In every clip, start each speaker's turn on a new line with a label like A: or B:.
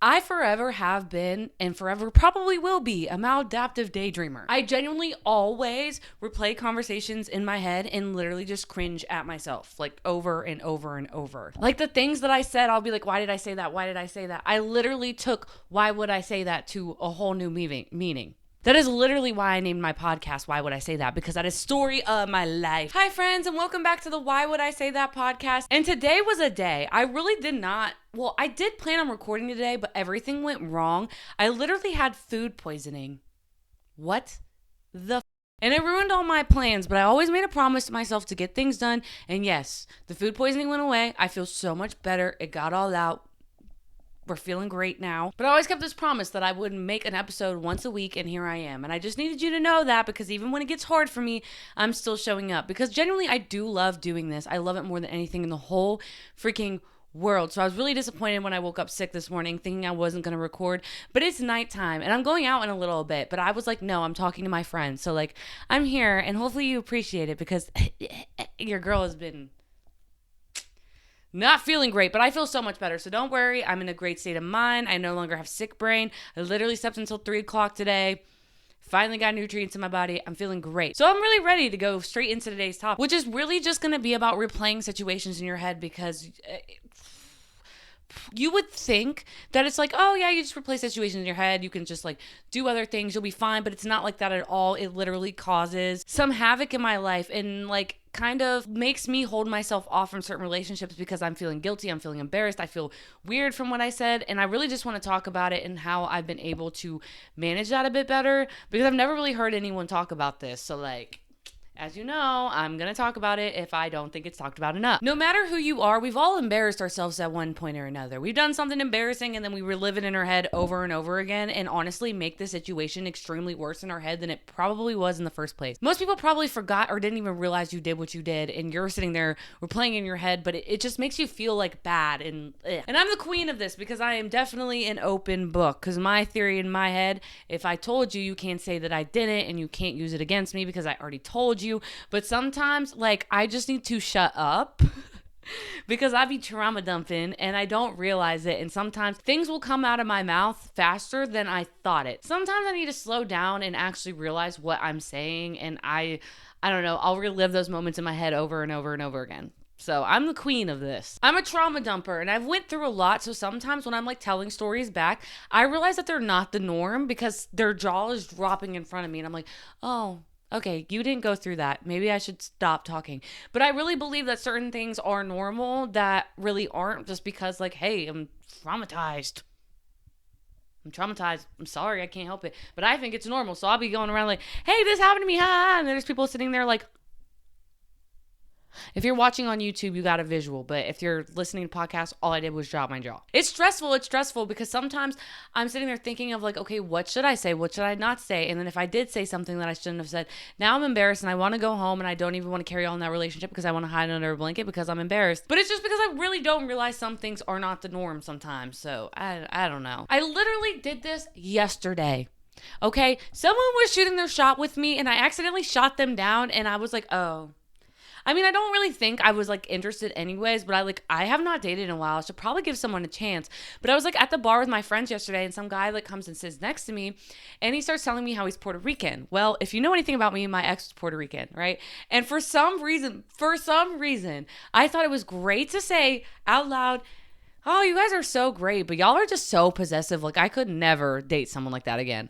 A: I forever have been and forever probably will be a maladaptive daydreamer. I genuinely always replay conversations in my head and literally just cringe at myself, like over and over and over. Like the things that I said, I'll be like, why did I say that? Why did I say that? I literally took why would I say that to a whole new meaning. That is literally why I named my podcast Why Would I Say That? Because that is story of my life. Hi friends, and welcome back to the Why Would I Say That podcast. And today was a day I really did not, well, I did plan on recording today, but everything went wrong. I literally had food poisoning. What the and it ruined all my plans, but I always made a promise to myself to get things done. And yes, the food poisoning went away. I feel so much better. It got all out. We're feeling great now. But I always kept this promise that I would make an episode once a week, and here I am. And I just needed you to know that, because even when it gets hard for me, I'm still showing up. Because genuinely, I do love doing this. I love it more than anything in the whole freaking world. So I was really disappointed when I woke up sick this morning thinking I wasn't going to record. But it's nighttime, and I'm going out in a little bit. But I was like, no, I'm talking to my friends. So, like, I'm here, and hopefully you appreciate it, because your girl has been not feeling great, but I feel so much better. So don't worry. I'm in a great state of mind. I no longer have sick brain. I literally slept until 3 o'clock today. Finally got nutrients in my body. I'm feeling great. So I'm really ready to go straight into today's topic, which is really just going to be about replaying situations in your head, because you would think that it's like, oh yeah, you just replay situations in your head. You can just like do other things. You'll be fine. But it's not like that at all. It literally causes some havoc in my life, and like kind of makes me hold myself off from certain relationships because I'm feeling guilty. I'm feeling embarrassed. I feel weird from what I said. And I really just want to talk about it and how I've been able to manage that a bit better, because I've never really heard anyone talk about this. So like, as you know, I'm going to talk about it if I don't think it's talked about enough. No matter who you are, we've all embarrassed ourselves at one point or another. We've done something embarrassing and then we relive it in our head over and over again, and honestly make the situation extremely worse in our head than it probably was in the first place. Most people probably forgot or didn't even realize you did what you did, and you're sitting there replaying in your head, but it just makes you feel like bad. And I'm the queen of this, because I am definitely an open book, because my theory in my head, if I told you, you can't say that I didn't, and you can't use it against me because I already told you. But sometimes, like, I just need to shut up because I be trauma dumping and I don't realize it. And sometimes things will come out of my mouth faster than I thought it. Sometimes I need to slow down and actually realize what I'm saying. And I don't know, I'll relive those moments in my head over and over and over again. So I'm the queen of this. I'm a trauma dumper, and I've went through a lot. So sometimes when I'm like telling stories back, I realize that they're not the norm, because their jaw is dropping in front of me. And I'm like, oh, okay, you didn't go through that. Maybe I should stop talking. But I really believe that certain things are normal that really aren't, just because like, hey, I'm traumatized. I'm sorry, I can't help it. But I think it's normal. So I'll be going around like, hey, this happened to me. Ha. And there's people sitting there like, if you're watching on YouTube, you got a visual. But if you're listening to podcasts, all I did was drop my jaw. It's stressful because sometimes I'm sitting there thinking of like, okay, what should I say? What should I not say? And then if I did say something that I shouldn't have said, now I'm embarrassed and I want to go home, and I don't even want to carry on that relationship because I want to hide under a blanket because I'm embarrassed. But it's just because I really don't realize some things are not the norm sometimes. So I don't know. I literally did this yesterday. Okay, someone was shooting their shot with me and I accidentally shot them down, and I was like, oh. I mean, I don't really think I was like interested anyways, but I have not dated in a while. I should probably give someone a chance. But I was like at the bar with my friends yesterday, and some guy like comes and sits next to me, and he starts telling me how he's Puerto Rican. Well, if you know anything about me, my ex was Puerto Rican, right? And for some reason, I thought it was great to say out loud, oh, you guys are so great, but y'all are just so possessive. Like, I could never date someone like that again.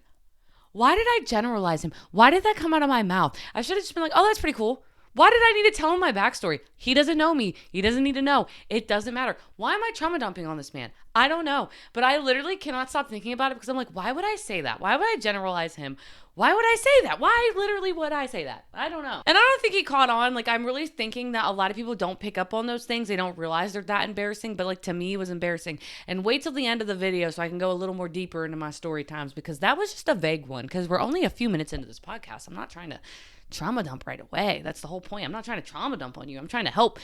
A: Why did I generalize him? Why did that come out of my mouth? I should have just been like, oh, that's pretty cool. Why did I need to tell him my backstory? He doesn't know me. He doesn't need to know. It doesn't matter. Why am I trauma dumping on this man? I don't know. But I literally cannot stop thinking about it, because I'm like, why would I say that? Why would I generalize him? Why would I say that? Why literally would I say that? I don't know. And I don't think he caught on. Like, I'm really thinking that a lot of people don't pick up on those things. They don't realize they're that embarrassing. But like, to me, it was embarrassing. And wait till the end of the video so I can go a little more deeper into my story times, because that was just a vague one, because we're only a few minutes into this podcast. I'm not trying to trauma dump right away. That's the whole point. I'm not trying to trauma dump on you. I'm trying to help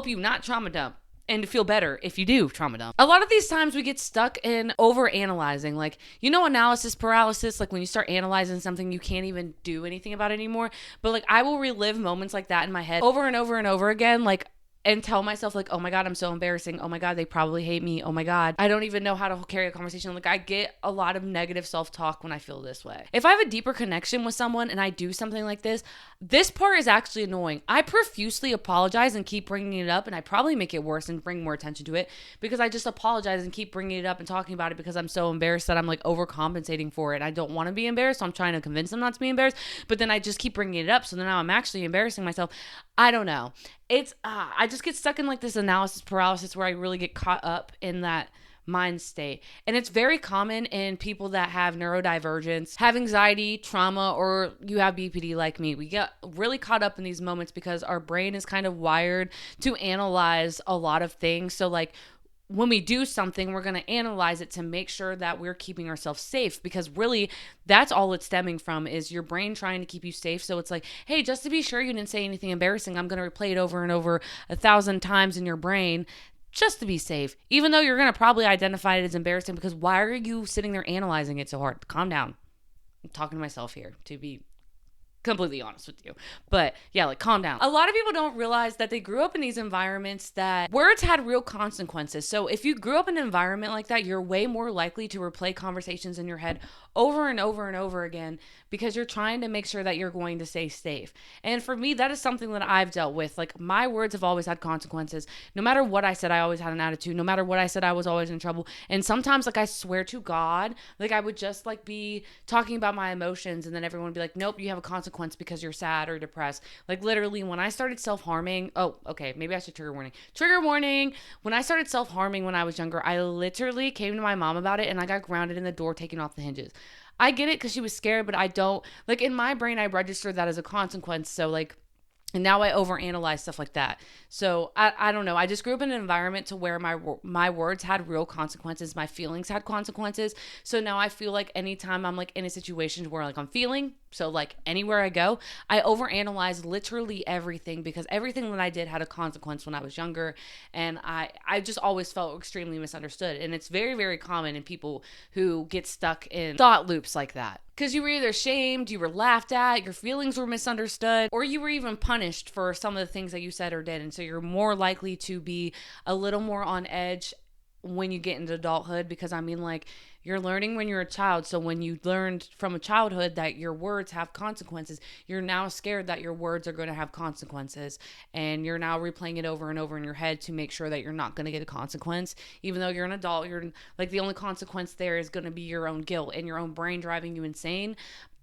A: you not trauma dump, and to feel better if you do trauma dump. A lot of these times we get stuck in overanalyzing. Like, you know, analysis paralysis, like when you start analyzing something, you can't even do anything about it anymore. But like, I will relive moments like that in my head over and over and over again. Like, and tell myself like, oh my God, I'm so embarrassing. Oh my God, they probably hate me. Oh my God, I don't even know how to carry a conversation. Like I get a lot of negative self-talk when I feel this way. If I have a deeper connection with someone and I do something like this part is actually annoying. I profusely apologize and keep bringing it up, and I probably make it worse and bring more attention to it because I just apologize and keep bringing it up and talking about it because I'm so embarrassed that I'm like overcompensating for it. I don't want to be embarrassed, so I'm trying to convince them not to be embarrassed, but then I just keep bringing it up, so then now I'm actually embarrassing myself. I don't know. It's I just get stuck in like this analysis paralysis where I really get caught up in that mind state. And it's very common in people that have neurodivergence, have anxiety, trauma, or you have BPD like me. We get really caught up in these moments because our brain is kind of wired to analyze a lot of things. So like when we do something, we're going to analyze it to make sure that we're keeping ourselves safe, because really that's all it's stemming from is your brain trying to keep you safe. So it's like, hey, just to be sure you didn't say anything embarrassing, I'm going to replay it over and over 1,000 times in your brain just to be safe, even though you're going to probably identify it as embarrassing, because why are you sitting there analyzing it so hard? Calm down. I'm talking to myself here, to be completely honest with you. But yeah, like calm down. A lot of people don't realize that they grew up in these environments that words had real consequences. So if you grew up in an environment like that, you're way more likely to replay conversations in your head over and over and over again because you're trying to make sure that you're going to stay safe. And for me, that is something that I've dealt with. Like my words have always had consequences. No matter what I said, I always had an attitude. No matter what I said, I was always in trouble. And sometimes, like I swear to God, like I would just like be talking about my emotions and then everyone would be like, nope, you have a consequence because you're sad or depressed. Like literally when I started self-harming, oh, okay, maybe I should trigger warning. Trigger warning. When I started self-harming when I was younger, I literally came to my mom about it and I got grounded in the door, taken off the hinges. I get it because she was scared, but I don't, like in my brain, I registered that as a consequence. So like, and now I overanalyze stuff like that. So I don't know. I just grew up in an environment to where my words had real consequences. My feelings had consequences. So now I feel like anytime I'm like in a situation where like I'm feeling, so like anywhere I go, I overanalyze literally everything because everything that I did had a consequence when I was younger. And I just always felt extremely misunderstood. And it's very, very common in people who get stuck in thought loops like that. Because you were either shamed, you were laughed at, your feelings were misunderstood, or you were even punished for some of the things that you said or did. And so you're more likely to be a little more on edge when you get into adulthood, because I mean, like, you're learning when you're a child. So when you learned from a childhood that your words have consequences, you're now scared that your words are going to have consequences. And you're now replaying it over and over in your head to make sure that you're not going to get a consequence. Even though you're an adult, you're like, the only consequence there is going to be your own guilt and your own brain driving you insane.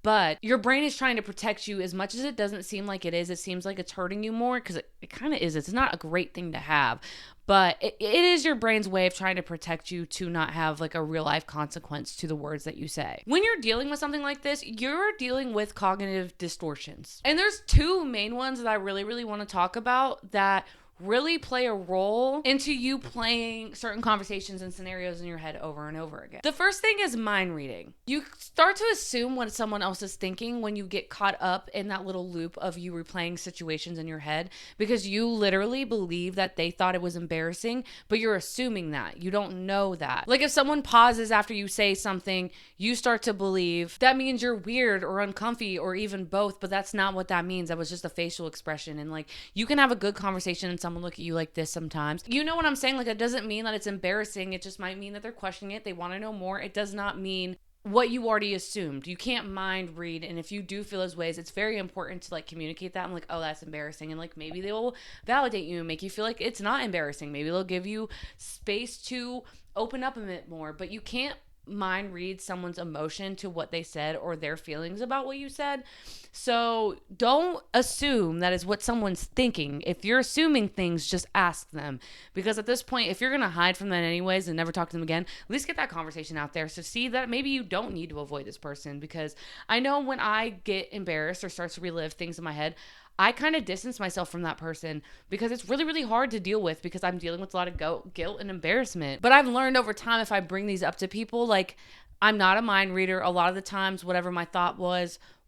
A: But your brain is trying to protect you as much as it doesn't seem like it is. It seems like it's hurting you more because it kind of is. It's not a great thing to have. But it is your brain's way of trying to protect you to not have like a real life consequence to the words that you say. When you're dealing with something like this, you're dealing with cognitive distortions. And there's two main ones that I really, really want to talk about that really play a role into you playing certain conversations and scenarios in your head over and over again. The first thing is mind reading. You start to assume what someone else is thinking when you get caught up in that little loop of you replaying situations in your head, because you literally believe that they thought it was embarrassing, but you're assuming that. You don't know that. Like if someone pauses after you say something, you start to believe that means you're weird or uncomfy or even both, but that's not what that means. That was just a facial expression. And like you can have a good conversation and someone look at you like this sometimes. You know what I'm saying? Like it doesn't mean that it's embarrassing. It just might mean that they're questioning it. They want to know more. It does not mean what you already assumed. You can't mind read. And if you do feel those ways, it's very important to like communicate that. I'm like, oh, that's embarrassing. And like maybe they will validate you and make you feel like it's not embarrassing. Maybe they'll give you space to open up a bit more, but you can't mind read someone's emotion to what they said or their feelings about what you said. So don't assume that is what someone's thinking. If you're assuming things, just ask them, because at this point, if you're going to hide from that anyways and never talk to them again, at least get that conversation out there. So see that maybe you don't need to avoid this person, because I know when I get embarrassed or start to relive things in my head, I kind of distance myself from that person because it's really, really hard to deal with, because I'm dealing with a lot of guilt and embarrassment. But I've learned over time, if I bring these up to people, like I'm not a mind reader. A lot of the times, whatever my thought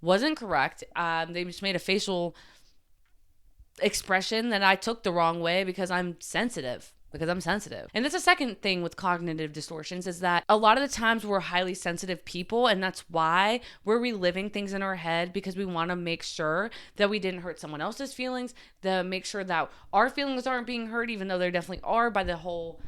A: wasn't correct. They just made a facial expression that I took the wrong way because I'm sensitive. because I'm sensitive. And that's the second thing with cognitive distortions, is that a lot of the times we're highly sensitive people, and that's why we're reliving things in our head, because we want to make sure that we didn't hurt someone else's feelings, to make sure that our feelings aren't being hurt, even though they definitely are, by the whole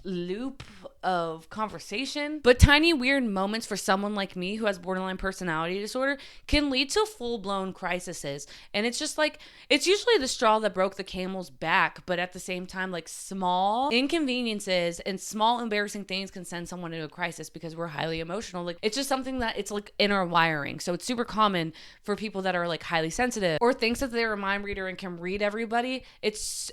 A: loop of conversation. But tiny weird moments for someone like me who has borderline personality disorder can lead to full-blown crises. And it's just like, it's usually the straw that broke the camel's back, but at the same time, like, small inconveniences and small embarrassing things can send someone into a crisis because we're highly emotional. Like, it's just something that it's like in our wiring. So it's super common for people that are like highly sensitive or thinks that they're a mind reader and can read everybody. It's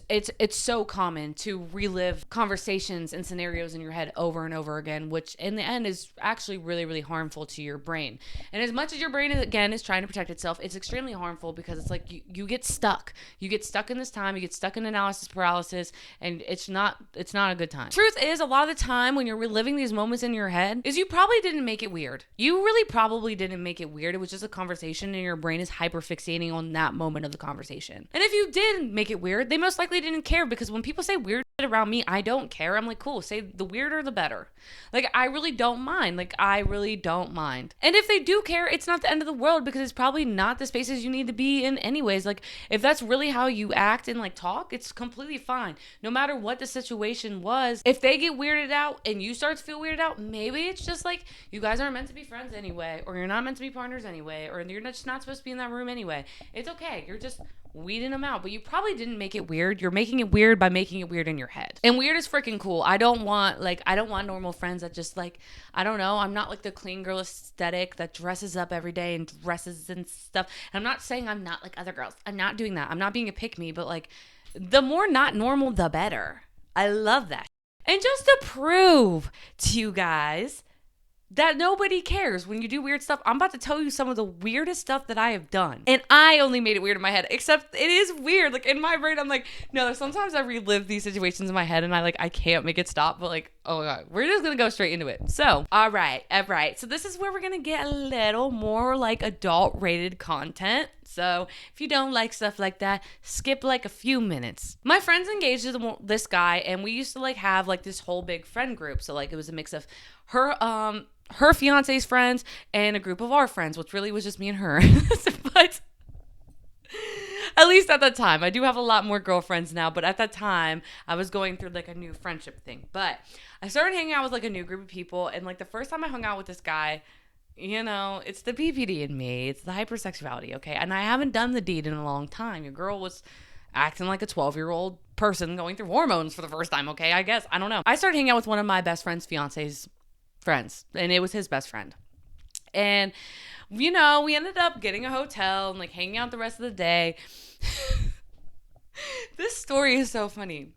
A: so common to relive conversations and scenarios in your head over and over again, which in the end is actually really, really harmful to your brain. And as much as your brain is trying to protect itself, it's extremely harmful, because it's like you get stuck. You get stuck in this time, you get stuck in analysis paralysis, and it's not a good time. Truth is, a lot of the time when you're reliving these moments in your head, is you probably didn't make it weird. You really probably didn't make it weird. It was just a conversation, and your brain is hyperfixating on that moment of the conversation. And if you did make it weird, they most likely didn't care, because when people say weird shit around me, I don't care. I'm like, cool, say the weirder the better. Like, I really don't mind. And if they do care, it's not the end of the world, because it's probably not the spaces you need to be in anyways. Like, if that's really how you act and like talk, it's completely fine. No matter what the situation was, if they get weirded out and you start to feel weirded out, maybe it's just like you guys aren't meant to be friends anyway, or you're not meant to be partners anyway, or you're just not supposed to be in that room anyway. It's okay. You're just weeding them out, but you probably didn't make it weird. You're making it weird by making it weird in your head. And weird is freaking cool. I don't want normal friends that just like, I don't know, I'm not like the clean girl aesthetic that dresses up every day and dresses and stuff. And I'm not saying I'm not like other girls. I'm not doing that. I'm not being a pick me, but like, the more not normal, the better. I love that. And just to prove to you guys that nobody cares when you do weird stuff, I'm about to tell you some of the weirdest stuff that I have done. And I only made it weird in my head, except it is weird. Like, in my brain, I'm like, no, sometimes I relive these situations in my head and I can't make it stop. But like, oh my God, we're just going to go straight into it. So, all right. So this is where we're going to get a little more like adult rated content. So if you don't like stuff like that, skip like a few minutes. My friend's engaged to this guy, and we used to like have like this whole big friend group. So like, it was a mix of her fiance's friends and a group of our friends, which really was just me and her. But at least at that time, I do have a lot more girlfriends now, but at that time I was going through like a new friendship thing. But I started hanging out with like a new group of people, and like the first time I hung out with this guy, you know, it's the BPD in me. It's the hypersexuality, okay? And I haven't done the deed in a long time. Your girl was acting like a 12-year-old person going through hormones for the first time, okay? I guess. I don't know. I started hanging out with one of my best friend's fiance's friends, and it was his best friend. And, you know, we ended up getting a hotel and like hanging out the rest of the day. This story is so funny.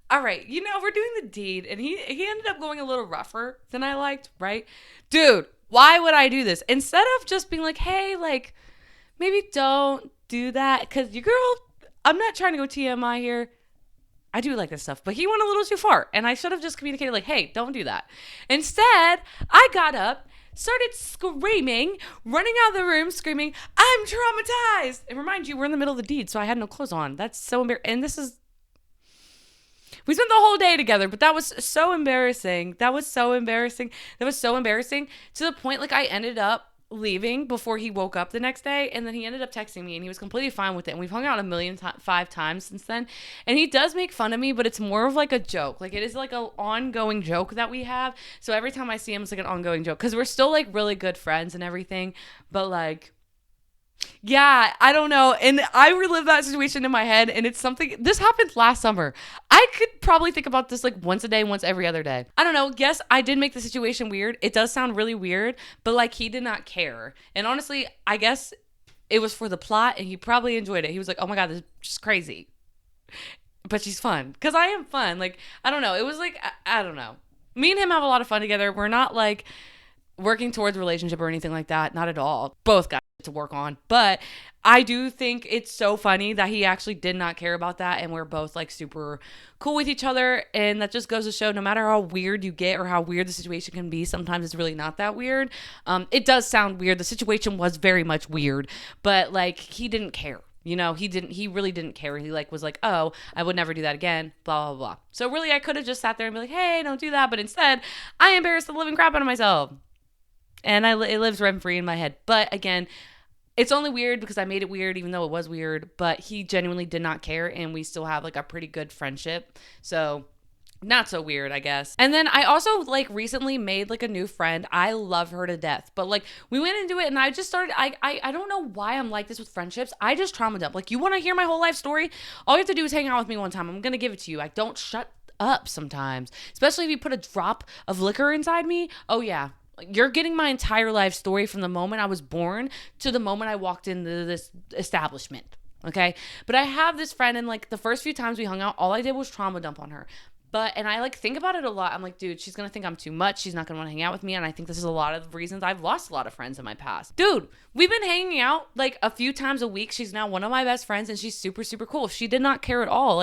A: All right, you know, we're doing the deed, and he ended up going a little rougher than I liked, right? Dude, why would I do this? Instead of just being like, hey, like, maybe don't do that, because your girl, I'm not trying to go TMI here. I do like this stuff, but he went a little too far, and I should have just communicated like, hey, don't do that. Instead, I got up, started screaming, running out of the room, screaming, I'm traumatized. And remind you, we're in the middle of the deed, so I had no clothes on. That's so embarrassing. And we spent the whole day together, but that was so embarrassing. That was so embarrassing to the point like I ended up leaving before he woke up the next day, and then he ended up texting me, and he was completely fine with it, and we've hung out five times since then. And he does make fun of me, but it's more of like a joke. Like, it is like an ongoing joke that we have, so every time I see him, it's like an ongoing joke, because we're still like really good friends and everything. But like, yeah, I don't know. And I relive that situation in my head, and it's something, this happened last summer. I could probably think about this like once a day, once every other day. I don't know. Yes, I did make the situation weird. It does sound really weird, but like, he did not care. And honestly, I guess it was for the plot, and he probably enjoyed it. He was like, oh my God, this is just crazy. But she's fun. Because I am fun. Like, I don't know. It was like, I don't know. Me and him have a lot of fun together. We're not like working towards a relationship or anything like that. Not at all. Both got to work on. But I do think it's so funny that he actually did not care about that, and we're both like super cool with each other. And that just goes to show, no matter how weird you get or how weird the situation can be, sometimes it's really not that weird. It does sound weird. The situation was very much weird, but like, he didn't care. He really didn't care. He was like, oh, I would never do that again, blah, blah, blah. So really, I could have just sat there and be like, hey, don't do that. But instead, I embarrassed the living crap out of myself. And it lives rent free in my head. But again, it's only weird because I made it weird, even though it was weird. But he genuinely did not care. And we still have a pretty good friendship. So not so weird, I guess. And then I also recently made a new friend. I love her to death, but we went into it and I just started, I don't know why I'm like this with friendships. I just trauma dump. You want to hear my whole life story? All you have to do is hang out with me one time. I'm going to give it to you. I don't shut up sometimes, especially if you put a drop of liquor inside me. Oh yeah. You're getting my entire life story from the moment I was born to the moment I walked into this establishment. Okay. But I have this friend and the first few times we hung out, all I did was trauma dump on her. And I think about it a lot. I'm like, dude, she's going to think I'm too much. She's not going to want to hang out with me. And I think this is a lot of the reasons I've lost a lot of friends in my past. Dude, we've been hanging out a few times a week. She's now one of my best friends and she's super, super cool. She did not care at all.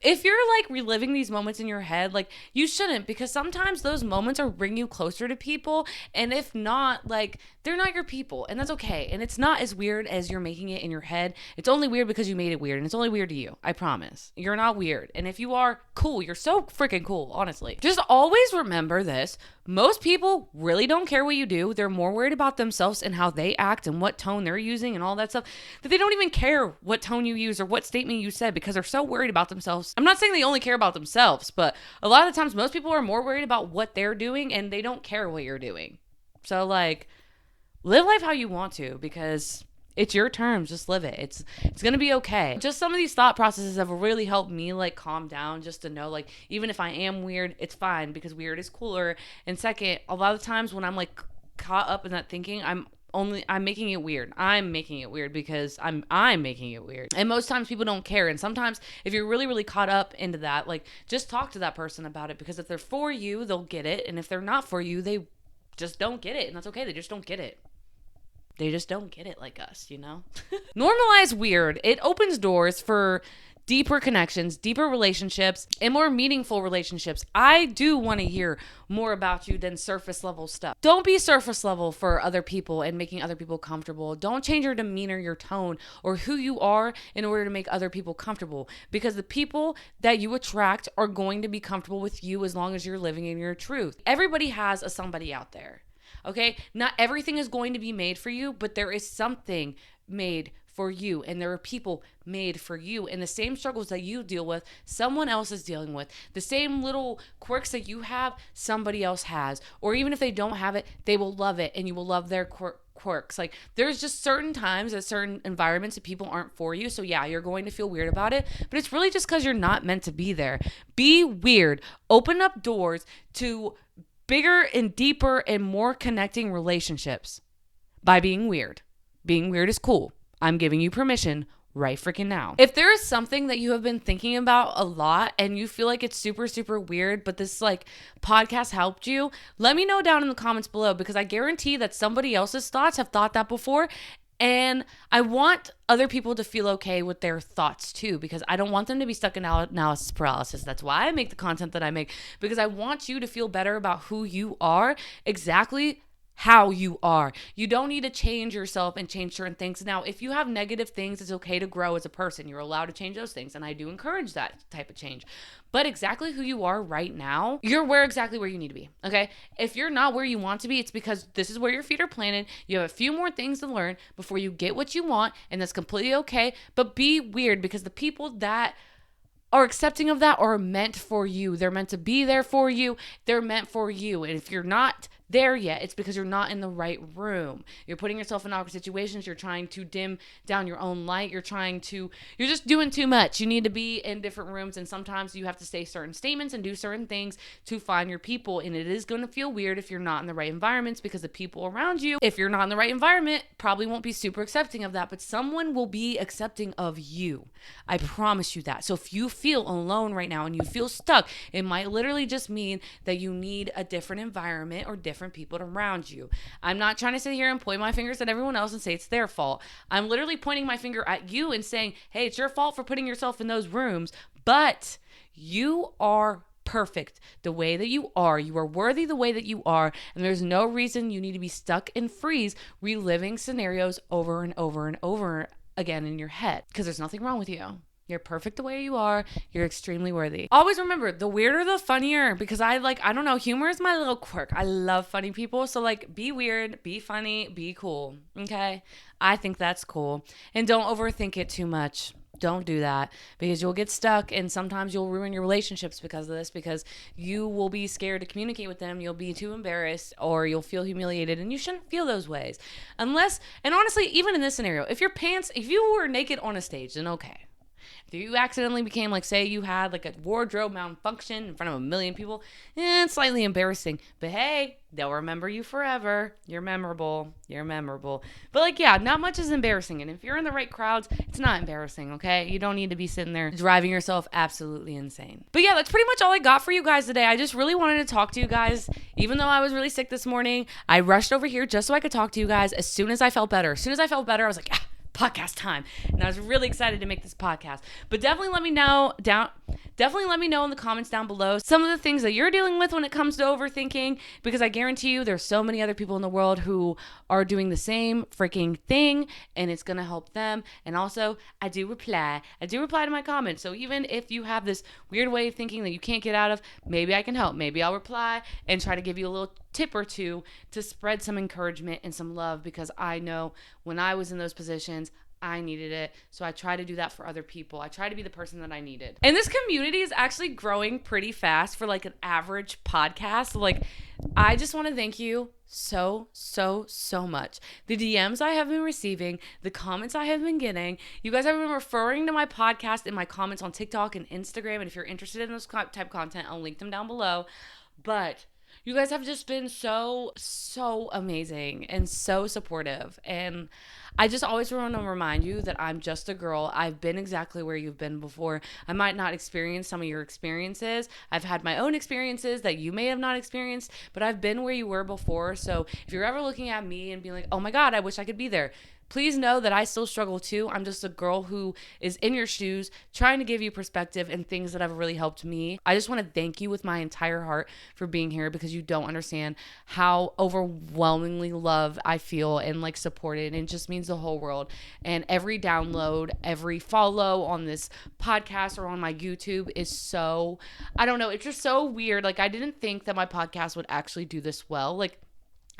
A: If you're reliving these moments in your head, you shouldn't, because sometimes those moments are bring you closer to people. And if not, they're not your people, and that's okay. And it's not as weird as you're making it in your head. It's only weird because you made it weird, and it's only weird to you. I promise. You're not weird. And if you are, cool. You're so freaking cool, honestly. Just always remember this. Most people really don't care what you do. They're more worried about themselves and how they act and what tone they're using and all that stuff, that they don't even care what tone you use or what statement you said, because they're so worried about themselves. I'm not saying they only care about themselves, but a lot of the times most people are more worried about what they're doing and they don't care what you're doing. So live life how you want to, because it's your terms. Just live it. It's going to be okay. Just some of these thought processes have really helped me calm down, just to know even if I am weird, it's fine, because weird is cooler. And second, a lot of times when I'm caught up in that thinking, I'm making it weird. I'm making it weird because I'm making it weird. And most times people don't care. And sometimes if you're really, really caught up into that, just talk to that person about it, because if they're for you, they'll get it. And if they're not for you, they just don't get it. And that's okay. They just don't get it. They just don't get it like us, Normalize weird. It opens doors for deeper connections, deeper relationships, and more meaningful relationships. I do want to hear more about you than surface level stuff. Don't be surface level for other people and making other people comfortable. Don't change your demeanor, your tone, or who you are in order to make other people comfortable, because the people that you attract are going to be comfortable with you as long as you're living in your truth. Everybody has a somebody out there. Okay, not everything is going to be made for you, but there is something made for you, and there are people made for you, and the same struggles that you deal with, someone else is dealing with. The same little quirks that you have, somebody else has. Or even if they don't have it, they will love it, and you will love their quirks. There's just certain times at certain environments that people aren't for you. So yeah, you're going to feel weird about it, but it's really just because you're not meant to be there. Be weird. Open up doors to bigger and deeper and more connecting relationships by being weird. Being weird is cool. I'm giving you permission right freaking now. If there is something that you have been thinking about a lot and you feel like it's super, super weird, but this podcast helped you, let me know down in the comments below, because I guarantee that somebody else's thoughts have thought that before. And I want other people to feel okay with their thoughts too, because I don't want them to be stuck in analysis paralysis. That's why I make the content that I make, because I want you to feel better about who you are, exactly how you are. You don't need to change yourself and change certain things. Now, if you have negative things, it's okay to grow as a person. You're allowed to change those things, and I do encourage that type of change. But exactly who you are right now, you're exactly where you need to be, okay? If you're not where you want to be, it's because this is where your feet are planted. You have a few more things to learn before you get what you want, and that's completely okay. But be weird, because the people that are accepting of that are meant for you. They're meant to be there for you. They're meant for you. And if you're not there yet, it's because you're not in the right room. You're putting yourself in awkward situations. You're trying to dim down your own light. You're just doing too much. You need to be in different rooms, and sometimes you have to say certain statements and do certain things to find your people. And it is going to feel weird if you're not in the right environments, because the people around you, if you're not in the right environment, probably won't be super accepting of that, but someone will be accepting of you. I promise you that. So if you feel alone right now and you feel stuck, it might literally just mean that you need a different environment or different people around you. I'm not trying to sit here and point my fingers at everyone else and say it's their fault. I'm literally pointing my finger at you and saying, hey, it's your fault for putting yourself in those rooms, but you are perfect the way that you are. You are worthy the way that you are, and there's no reason you need to be stuck and freeze reliving scenarios over and over and over again in your head, because there's nothing wrong with you. You're perfect the way you are. You're extremely worthy. Always remember, the weirder, the funnier, because I don't know, humor is my little quirk. I love funny people. So like, be weird, be funny, be cool. Okay? I think that's cool. And don't overthink it too much. Don't do that, because you'll get stuck, and sometimes you'll ruin your relationships because of this, because you will be scared to communicate with them. You'll be too embarrassed, or you'll feel humiliated, and you shouldn't feel those ways. Unless, and honestly, even in this scenario, if you were naked on a stage, then okay. If you accidentally became, like, say you had like a wardrobe malfunction in front of a million people, it's slightly embarrassing. But hey, they'll remember you forever. You're memorable. You're memorable. But like, yeah, not much is embarrassing. And if you're in the right crowds, it's not embarrassing, okay? You don't need to be sitting there driving yourself absolutely insane. But yeah, that's pretty much all I got for you guys today. I just really wanted to talk to you guys. Even though I was really sick this morning, I rushed over here just so I could talk to you guys as soon as I felt better. As soon as I felt better, I was like, podcast time. And I was really excited to make this podcast. But definitely let me know in the comments down below some of the things that you're dealing with when it comes to overthinking, because I guarantee you there's so many other people in the world who are doing the same freaking thing, and it's going to help them. And also, I do reply to my comments. So even if you have this weird way of thinking that you can't get out of, maybe I can help. Maybe I'll reply and try to give you a little tip or two to spread some encouragement and some love, because I know when I was in those positions, I needed it. So I try to do that for other people. I try to be the person that I needed. And this community is actually growing pretty fast for like an average podcast. Like, I just want to thank you so much. The DMs I have been receiving, the comments I have been getting, you guys have been referring to my podcast in my comments on TikTok and Instagram. And if you're interested in those type of content, I'll link them down below. But you guys have just been so amazing and so supportive. And I just always want to remind you that I'm just a girl. I've been exactly where you've been before. I might not experience some of your experiences. I've had my own experiences that you may have not experienced, but I've been where you were before. So if you're ever looking at me and being like, oh my God, I wish I could be there, please know that I still struggle too. I'm just a girl who is in your shoes, trying to give you perspective and things that have really helped me. I just want to thank you with my entire heart for being here, because you don't understand how overwhelmingly loved I feel and like supported. And it just means the whole world. And every download, every follow on this podcast or on my YouTube is so, I don't know, it's just so weird. Like, I didn't think that my podcast would actually do this well. Like,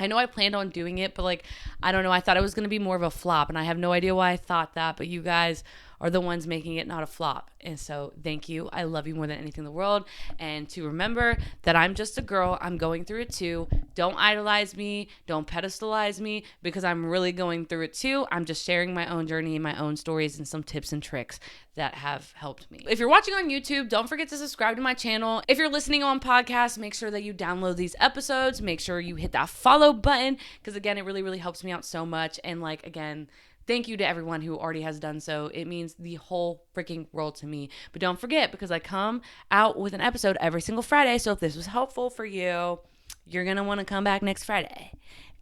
A: I know I planned on doing it, but like, I don't know. I thought it was going to be more of a flop, and I have no idea why I thought that, but you guys are the ones making it not a flop. And so thank you. I love you more than anything in the world. And to remember that I'm just a girl. I'm going through it too. Don't idolize me. Don't pedestalize me, because I'm really going through it too. I'm just sharing my own journey and my own stories and some tips and tricks that have helped me. If you're watching on YouTube, don't forget to subscribe to my channel. If you're listening on podcasts, make sure that you download these episodes. Make sure you hit that follow button, because again, it really helps me out so much. And like, again, thank you to everyone who already has done so. It means the whole freaking world to me. But don't forget, because I come out with an episode every single Friday. So if this was helpful for you, you're going to want to come back next Friday,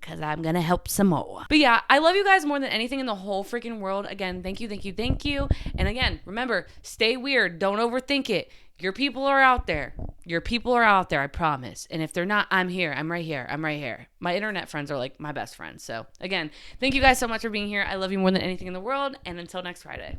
A: because I'm going to help some more. But yeah, I love you guys more than anything in the whole freaking world. Again, thank you. And again, remember, stay weird. Don't overthink it. Your people are out there. I promise. And if they're not, I'm here. I'm right here. My internet friends are like my best friends. So again, thank you guys so much for being here. I love you more than anything in the world. And until next Friday.